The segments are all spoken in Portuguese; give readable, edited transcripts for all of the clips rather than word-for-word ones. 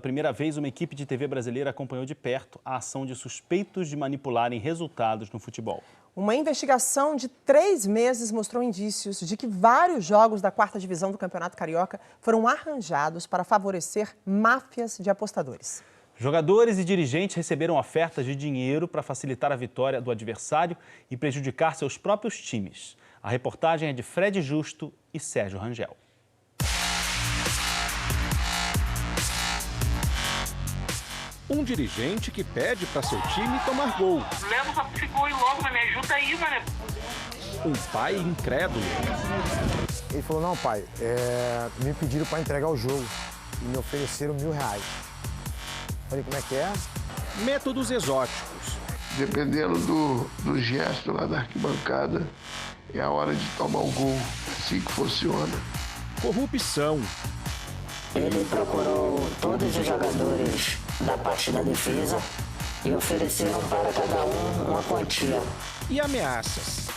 primeira vez, uma equipe de TV brasileira acompanhou de perto a ação de suspeitos de manipularem resultados no futebol. Uma investigação de 3 meses mostrou indícios de que vários jogos da 4ª divisão do Campeonato Carioca foram arranjados para favorecer máfias de apostadores. Jogadores e dirigentes receberam ofertas de dinheiro para facilitar a vitória do adversário e prejudicar seus próprios times. A reportagem é de Fred Justo e Sérgio Rangel. Um dirigente que pede para seu time tomar gol. Leva pra esse gol e logo, me ajuda aí, mané. Um pai incrédulo. Ele falou, não pai, me pediram para entregar o jogo e me ofereceram R$1.000. Falei, como é que é? Métodos exóticos. Dependendo do gesto lá da arquibancada, é a hora de tomar o gol, assim que funciona. Corrupção. Ele procurou todos os jogadores da parte da defesa e ofereceram para cada um uma quantia. E ameaças.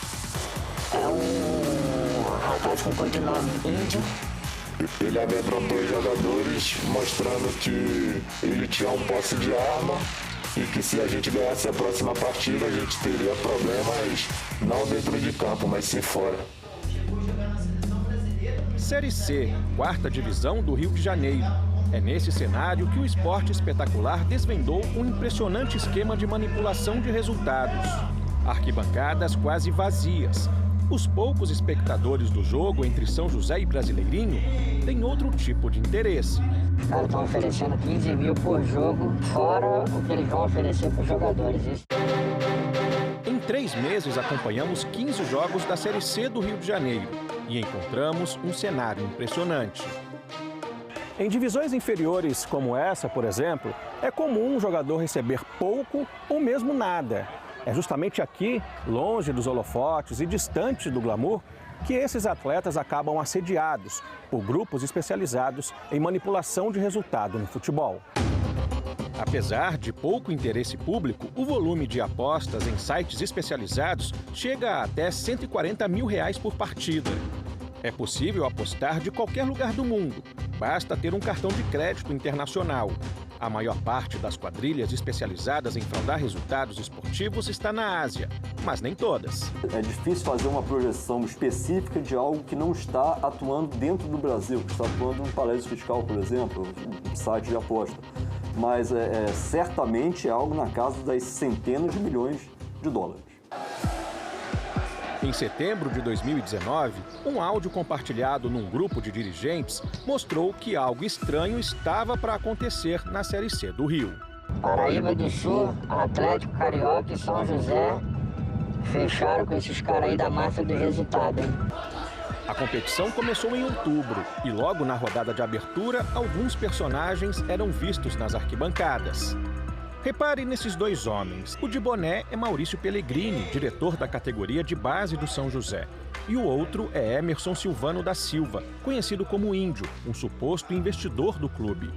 É um rapaz com codinome Índio. Ele amedrontou os jogadores, mostrando que ele tinha um posse de arma e que se a gente ganhasse a próxima partida, a gente teria problemas não dentro de campo, mas sim fora. Série C, 4ª divisão do Rio de Janeiro. É nesse cenário que o Esporte Espetacular desvendou um impressionante esquema de manipulação de resultados. Arquibancadas quase vazias. Os poucos espectadores do jogo entre São José e Brasileirinho têm outro tipo de interesse. Os caras estão oferecendo 15 mil por jogo, fora o que eles vão oferecer para os jogadores. Em 3 meses, acompanhamos 15 jogos da Série C do Rio de Janeiro e encontramos um cenário impressionante. Em divisões inferiores como essa, por exemplo, é comum um jogador receber pouco ou mesmo nada. É justamente aqui, longe dos holofotes e distante do glamour, que esses atletas acabam assediados por grupos especializados em manipulação de resultado no futebol. Apesar de pouco interesse público, o volume de apostas em sites especializados chega a até R$140 mil por partida. É possível apostar de qualquer lugar do mundo, basta ter um cartão de crédito internacional. A maior parte das quadrilhas especializadas em fraudar resultados esportivos está na Ásia, mas nem todas. É difícil fazer uma projeção específica de algo que não está atuando dentro do Brasil, que está atuando no paraíso fiscal, por exemplo, um site de aposta. Mas certamente é algo na casa das centenas de milhões de dólares. Em setembro de 2019, um áudio compartilhado num grupo de dirigentes mostrou que algo estranho estava para acontecer na Série C do Rio. Paraíba do Sul, Atlético Carioca e São José fecharam com esses caras aí da máfia do resultado, hein? A competição começou em outubro e logo na rodada de abertura, alguns personagens eram vistos nas arquibancadas. Repare nesses 2 homens. O de boné é Maurício Pellegrini, diretor da categoria de base do São José. E o outro é Emerson Silvano da Silva, conhecido como Índio, um suposto investidor do clube.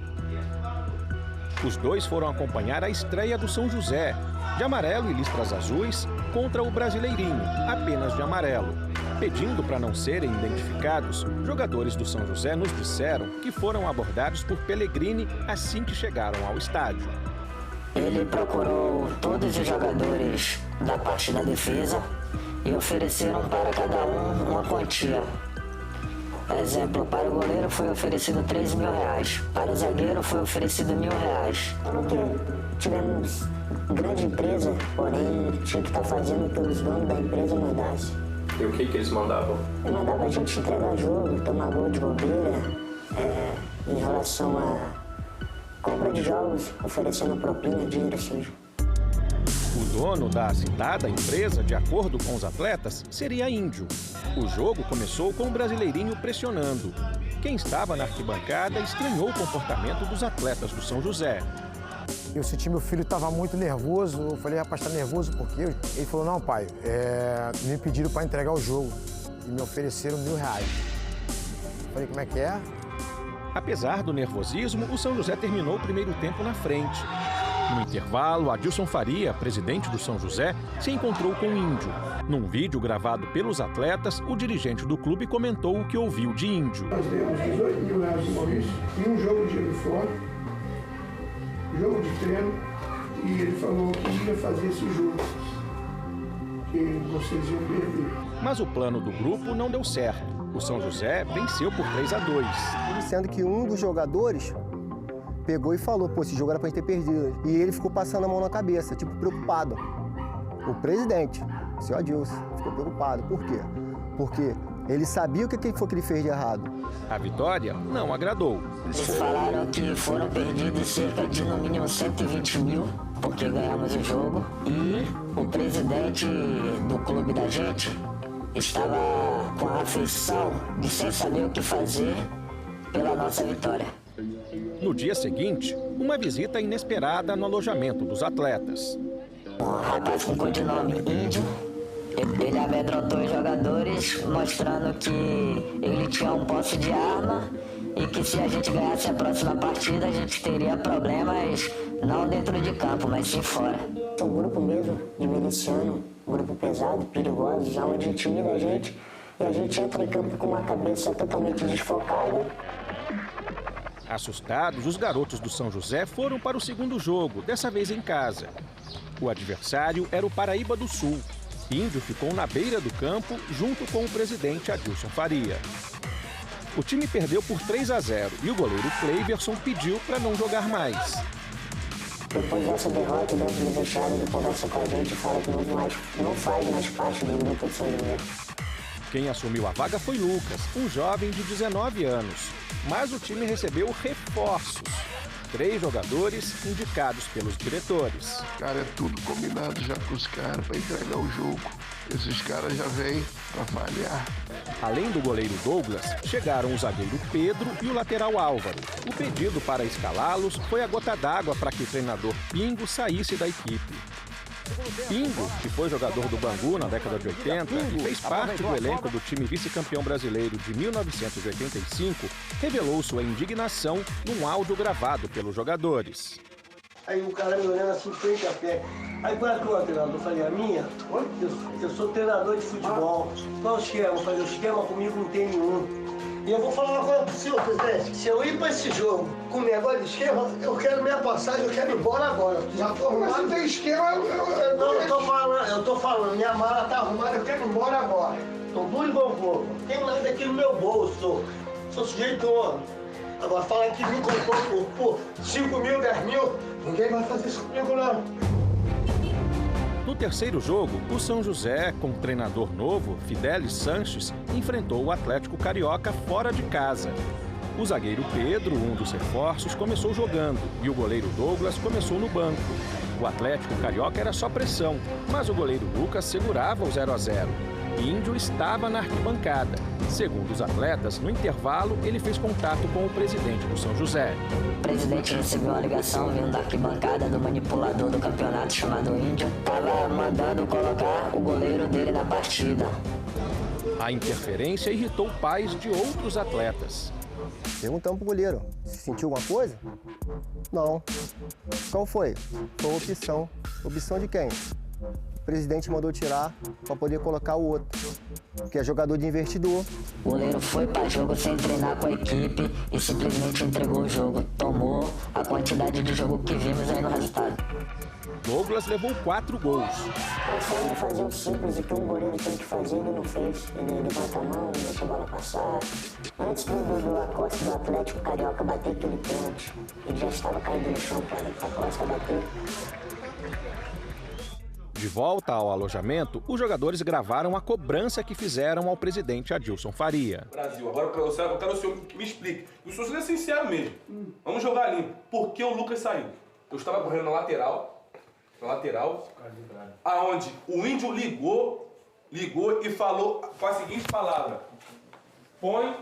Os 2 foram acompanhar a estreia do São José, de amarelo e listras azuis, contra o Brasileirinho, apenas de amarelo. Pedindo para não serem identificados, jogadores do São José nos disseram que foram abordados por Pellegrini assim que chegaram ao estádio. Ele procurou todos os jogadores da parte da defesa e ofereceram para cada um uma quantia. Exemplo, para o goleiro foi oferecido R$3 mil, para o zagueiro foi oferecido R$1.000. Porque tivemos grande empresa, porém tinha que estar fazendo o que os donos da empresa mandassem. E o que eles mandavam? Eles mandavam a gente entregar jogo, tomar gol de bobeira, em relação a compra de jogos, oferecendo propina, dinheiro sujo. O dono da citada empresa, de acordo com os atletas, seria Índio. O jogo começou com o Brasileirinho pressionando. Quem estava na arquibancada estranhou o comportamento dos atletas do São José. Eu senti meu filho estava muito nervoso, eu falei, rapaz, tá nervoso por quê? Ele falou, não pai, me pediram para entregar o jogo e me ofereceram R$1.000. Falei, como é que é? Apesar do nervosismo, o São José terminou o primeiro tempo na frente. No intervalo, Adilson Faria, presidente do São José, se encontrou com o Índio. Num vídeo gravado pelos atletas, o dirigente do clube comentou o que ouviu de Índio. Nós demos R$18 mil de Maurício e um jogo de dinheiro fora. jogo de treino, e ele falou que ia fazer esse jogo, que vocês iam perder. Mas o plano do grupo não deu certo. O São José venceu por 3-2. Sendo que um dos jogadores pegou e falou, pô, esse jogo era pra gente ter perdido. E ele ficou passando a mão na cabeça, tipo, preocupado. O presidente, o senhor Adilson, ficou preocupado. Por quê? Porque ele sabia o que foi que ele fez de errado. A vitória não agradou. Eles falaram que foram perdidos cerca de, no mínimo, 120 mil, porque ganhamos o jogo. E o presidente do clube da gente estava com a aflição de sem saber o que fazer pela nossa vitória. No dia seguinte, uma visita inesperada no alojamento dos atletas. Um rapaz com codinome Índio, ele amedrontou os jogadores, mostrando que ele tinha um posse de arma e que se a gente ganhasse a próxima partida, a gente teria problemas não dentro de campo, mas sim fora. Um grupo mesmo de miliciano, um grupo pesado, perigoso, já onde intimida a gente, e a gente entra em campo com uma cabeça totalmente desfocada. Assustados, os garotos do São José foram para o segundo jogo, dessa vez em casa. O adversário era o Paraíba do Sul. Índio ficou na beira do campo, junto com o presidente Adilson Faria. O time perdeu por 3-0 e o goleiro Cleiverson pediu para não jogar mais. Depois dessa derrota, dentro do vestiário, ele conversa com a gente e fala que não faz mais parte do grupo de São José. Quem assumiu a vaga foi Lucas, um jovem de 19 anos. Mas o time recebeu reforços. 3 jogadores indicados pelos diretores. Cara, é tudo combinado já com os caras para entregar o jogo. Esses caras já vêm para falhar. Além do goleiro Douglas, chegaram o zagueiro Pedro e o lateral Álvaro. O pedido para escalá-los foi a gota d'água para que o treinador Pingo saísse da equipe. Pingo, que foi jogador do Bangu na década de 80 e fez parte do elenco do time vice-campeão brasileiro de 1985, revelou sua indignação num áudio gravado pelos jogadores. Aí o cara me olhando assim, frente a pé. Aí qual é a tua, treinador? Eu falei, a minha? Eu sou treinador de futebol. Qual o esquema? Eu falei, o esquema comigo não tem nenhum. E eu vou falar uma coisa pro senhor, presidente. Se eu ir pra esse jogo com negócio de esquema, eu quero minha passagem, eu quero ir embora agora. Já tô arrumado. Mas se tem esquema, eu tô falando, minha mala tá arrumada, eu quero ir embora agora. Tô duro igual fogo. Não tenho nada aqui no meu bolso. Sou sujeito homem. Agora falar que me comprou por 5 mil, 10 mil, ninguém vai fazer isso comigo não. No terceiro jogo, o São José, com treinador novo, Fidelis Sanches, enfrentou o Atlético Carioca fora de casa. O zagueiro Pedro, um dos reforços, começou jogando e o goleiro Douglas começou no banco. O Atlético Carioca era só pressão, mas o goleiro Lucas segurava o 0-0. Índio estava na arquibancada. Segundo os atletas, no intervalo, ele fez contato com o presidente do São José. O presidente recebeu uma ligação vindo da arquibancada do manipulador do campeonato chamado Índio. Estava mandando colocar o goleiro dele na partida. A interferência irritou pais de outros atletas. Perguntamos pro goleiro, se sentiu alguma coisa? Não. Qual foi? Foi uma opção. Opção de quem? O presidente mandou tirar para poder colocar o outro, que é jogador de investidor. O goleiro foi para jogo sem treinar com a equipe e simplesmente entregou o jogo. Tomou a quantidade de jogo que vimos aí no resultado. Douglas levou 4 gols. Ele fazia o simples, o que um goleiro tem que fazer, ele não fez. Ele levanta a mão, deixa a bola passar. Antes do Acosta do Atlético Carioca bater aquele pênalti, ele já estava caído no chão para a Acosta bater. De volta ao alojamento, os jogadores gravaram a cobrança que fizeram ao presidente Adilson Faria. Brasil, agora eu quero o senhor que me explique. E o senhor seja sincero mesmo. Vamos jogar limpo. Por que o Lucas saiu? Eu estava correndo na lateral, aonde o Índio ligou e falou com a seguinte palavra: põe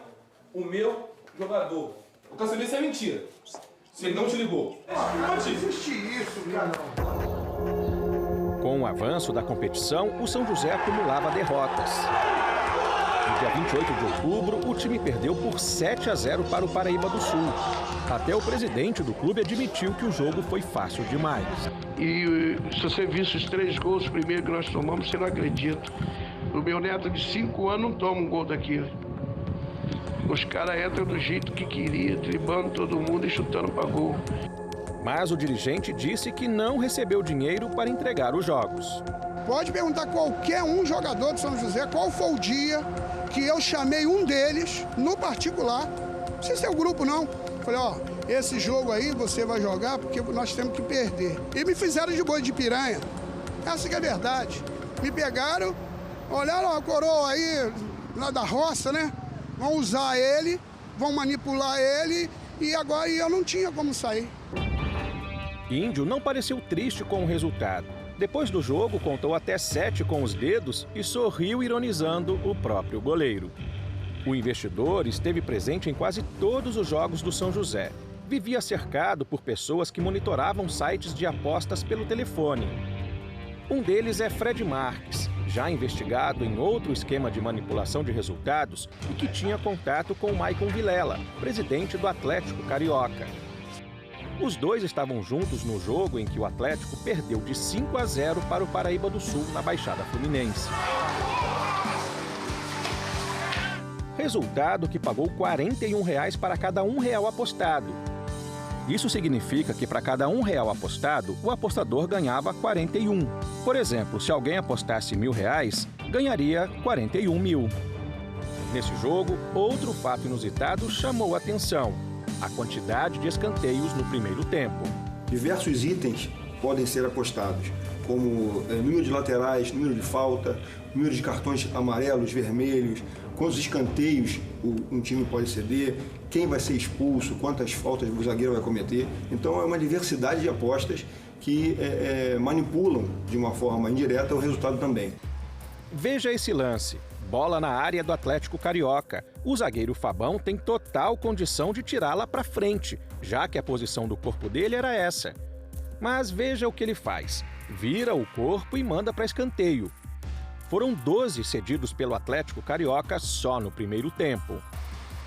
o meu jogador. Eu quero saber se é mentira. Se ele não te ligou. Não existe isso, cara. Com o avanço da competição, o São José acumulava derrotas. No dia 28 de outubro, o time perdeu por 7-0 para o Paraíba do Sul. Até o presidente do clube admitiu que o jogo foi fácil demais. E se você visse os 3 gols primeiro que nós tomamos, você não acredita. O meu neto de 5 anos não toma um gol daquilo. Os caras entram do jeito que queria, driblando todo mundo e chutando para gol. Mas o dirigente disse que não recebeu dinheiro para entregar os jogos. Pode perguntar a qualquer um jogador do São José qual foi o dia que eu chamei um deles, no particular, não precisa ser o grupo não, falei, ó, esse jogo aí você vai jogar porque nós temos que perder. E me fizeram de boi de piranha, essa que é a verdade. Me pegaram, olharam a coroa aí, lá da roça, né? Vão usar ele, vão manipular ele e agora eu não tinha como sair. Índio não pareceu triste com o resultado. Depois do jogo, contou até 7 com os dedos e sorriu ironizando o próprio goleiro. O investidor esteve presente em quase todos os jogos do São José. Vivia cercado por pessoas que monitoravam sites de apostas pelo telefone. Um deles é Fred Marques, já investigado em outro esquema de manipulação de resultados e que tinha contato com o Maicon Vilela, presidente do Atlético Carioca. Os dois estavam juntos no jogo em que o Atlético perdeu de 5-0 para o Paraíba do Sul, na Baixada Fluminense. Resultado que pagou R$ 41 para cada R$1 apostado. Isso significa que para cada R$1 apostado, o apostador ganhava 41. Por exemplo, se alguém apostasse R$1.000, ganharia 41 mil. Nesse jogo, outro fato inusitado chamou a atenção: a quantidade de escanteios no primeiro tempo. Diversos itens podem ser apostados, como número de laterais, número de falta, número de cartões amarelos, vermelhos, quantos escanteios um time pode ceder, quem vai ser expulso, quantas faltas o zagueiro vai cometer. Então é uma diversidade de apostas que manipulam de uma forma indireta o resultado também. Veja esse lance. Bola na área do Atlético Carioca. O zagueiro Fabão tem total condição de tirá-la para frente, já que a posição do corpo dele era essa. Mas veja o que ele faz. Vira o corpo e manda para escanteio. Foram 12 cedidos pelo Atlético Carioca só no primeiro tempo.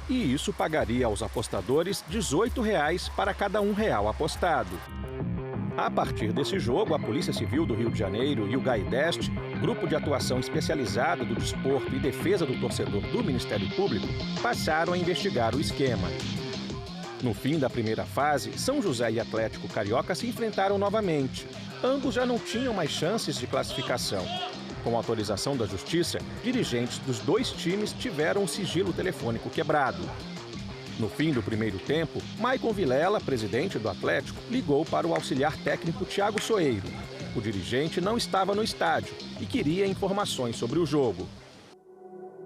E isso pagaria aos apostadores R$ 18 para cada R$1 apostado. A partir desse jogo, a Polícia Civil do Rio de Janeiro e o GAIDEST, Grupo de Atuação Especializado do Desporto e Defesa do Torcedor do Ministério Público, passaram a investigar o esquema. No fim da primeira fase, São José e Atlético Carioca se enfrentaram novamente. Ambos já não tinham mais chances de classificação. Com autorização da Justiça, dirigentes dos dois times tiveram o sigilo telefônico quebrado. No fim do primeiro tempo, Maicon Vilela, presidente do Atlético, ligou para o auxiliar técnico Thiago Soeiro. O dirigente não estava no estádio e queria informações sobre o jogo.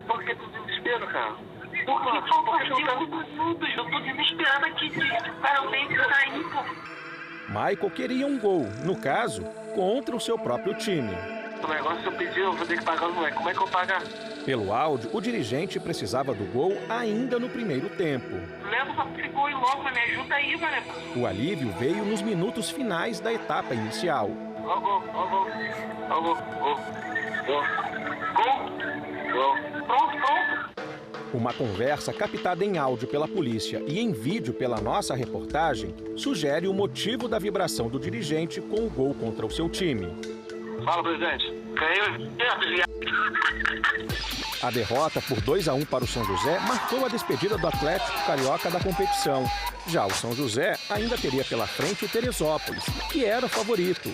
Por que tu desespero, cara? Porque faltam 5 minutos, eu tô desesperado aqui para eu ter que sair, pô. Maicon queria um gol, no caso, contra o seu próprio time. O negócio eu pedi, eu vou ter que pagar o moleque. Como é que eu pagar? Pelo áudio, o dirigente precisava do gol ainda no primeiro tempo. Leva esse gol e logo, me ajuda aí, mané. O alívio veio nos minutos finais da etapa inicial. Ó, gol, ó, gol. Ó, gol, gol. Gol. Gol. Pronto. Uma conversa captada em áudio pela polícia e em vídeo pela nossa reportagem sugere o motivo da vibração do dirigente com o gol contra o seu time. Fala, presidente. A derrota por 2-1 para o São José marcou a despedida do Atlético Carioca da competição. Já o São José ainda teria pela frente o Teresópolis, que era o favorito.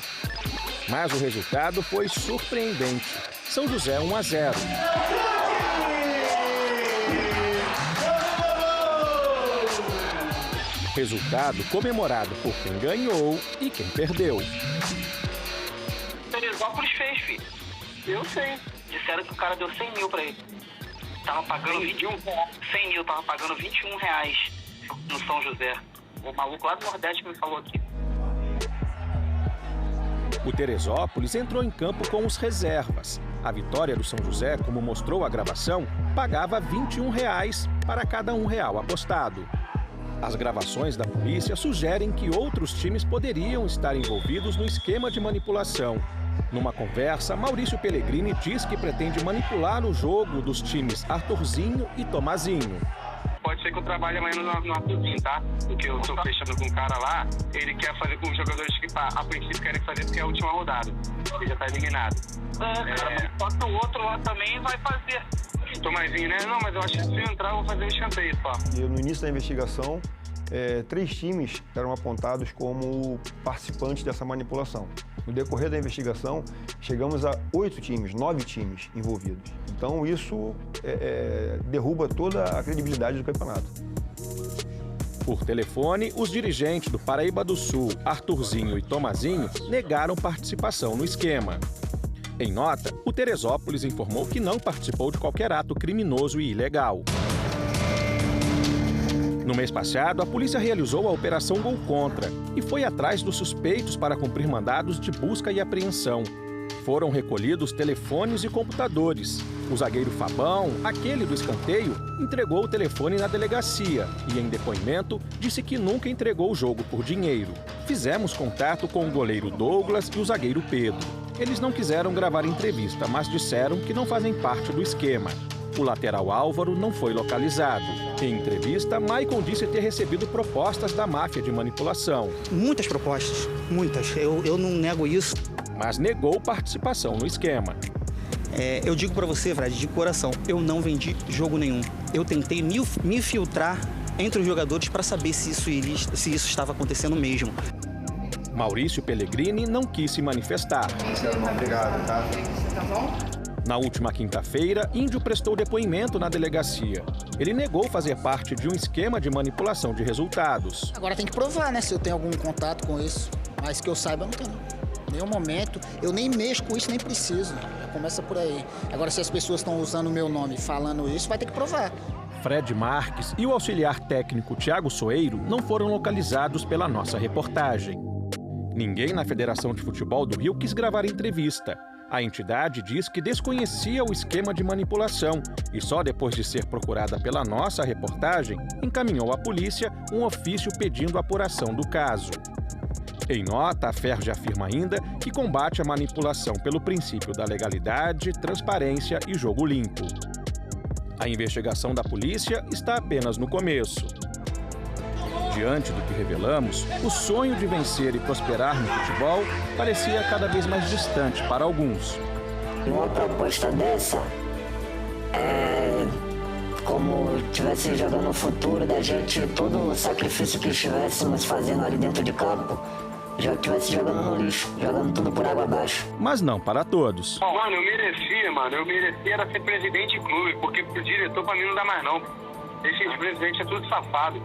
Mas o resultado foi surpreendente. São José 1-0. Resultado comemorado por quem ganhou e quem perdeu. Teresópolis fez, filho. Eu sei. Disseram que o cara deu 100 mil pra ele. Tava pagando 100 mil, tava pagando R$21 no São José. O maluco lá do Nordeste me falou aqui. O Teresópolis entrou em campo com os reservas. A vitória do São José, como mostrou a gravação, pagava R$21 para cada R$1 apostado. As gravações da polícia sugerem que outros times poderiam estar envolvidos no esquema de manipulação. Numa conversa, Maurício Pellegrini diz que pretende manipular o jogo dos times Arthurzinho e Tomazinho. Pode ser que eu trabalhe amanhã no Arthurzinho, tá? Porque eu tô fechando com um cara lá, ele quer fazer com os jogadores que a princípio querem fazer porque é a última rodada. Ele já tá eliminado. Cara, bota o outro lá também vai fazer. Tomazinho, né? Não, mas eu acho que se eu entrar eu vou fazer o escanteio só. No início da investigação, 3 times eram apontados como participantes dessa manipulação. No decorrer da investigação, chegamos a 8 times, 9 times envolvidos. Então isso derruba toda a credibilidade do campeonato. Por telefone, os dirigentes do Paraíba do Sul, Arthurzinho e Tomazinho, negaram participação no esquema. Em nota, o Teresópolis informou que não participou de qualquer ato criminoso e ilegal. No mês passado, a polícia realizou a Operação Gol Contra e foi atrás dos suspeitos para cumprir mandados de busca e apreensão. Foram recolhidos telefones e computadores. O zagueiro Fabão, aquele do escanteio, entregou o telefone na delegacia e, em depoimento, disse que nunca entregou o jogo por dinheiro. Fizemos contato com o goleiro Douglas e o zagueiro Pedro. Eles não quiseram gravar entrevista, mas disseram que não fazem parte do esquema. O lateral Álvaro não foi localizado. Em entrevista, Maicon disse ter recebido propostas da máfia de manipulação. Muitas propostas, muitas. Eu não nego isso. Mas negou participação no esquema. Eu digo pra você, Fred, de coração, eu não vendi jogo nenhum. Eu tentei me filtrar entre os jogadores para saber se isso estava acontecendo mesmo. Maurício Pellegrini não quis se manifestar. Obrigado, tá? Tá bom? Na última quinta-feira, Índio prestou depoimento na delegacia. Ele negou fazer parte de um esquema de manipulação de resultados. Agora tem que provar, né, se eu tenho algum contato com isso. Mas que eu saiba, eu não tenho. Nenhum momento, eu nem mexo com isso, nem preciso. Começa por aí. Agora, se as pessoas estão usando o meu nome falando isso, vai ter que provar. Fred Marques e o auxiliar técnico Thiago Soeiro não foram localizados pela nossa reportagem. Ninguém na Federação de Futebol do Rio quis gravar entrevista. A entidade diz que desconhecia o esquema de manipulação e só depois de ser procurada pela nossa reportagem, encaminhou à polícia um ofício pedindo apuração do caso. Em nota, a FERJ afirma ainda que combate a manipulação pelo princípio da legalidade, transparência e jogo limpo. A investigação da polícia está apenas no começo. Diante do que revelamos, o sonho de vencer e prosperar no futebol parecia cada vez mais distante para alguns. Uma proposta dessa é como estivesse jogando o futuro da gente, todo o sacrifício que estivéssemos fazendo ali dentro de campo, já estivesse jogando no lixo, jogando tudo por água abaixo. Mas não para todos. Mano, eu merecia era ser presidente de clube, porque pro diretor pra mim não dá mais não. Esses presidentes é tudo safado.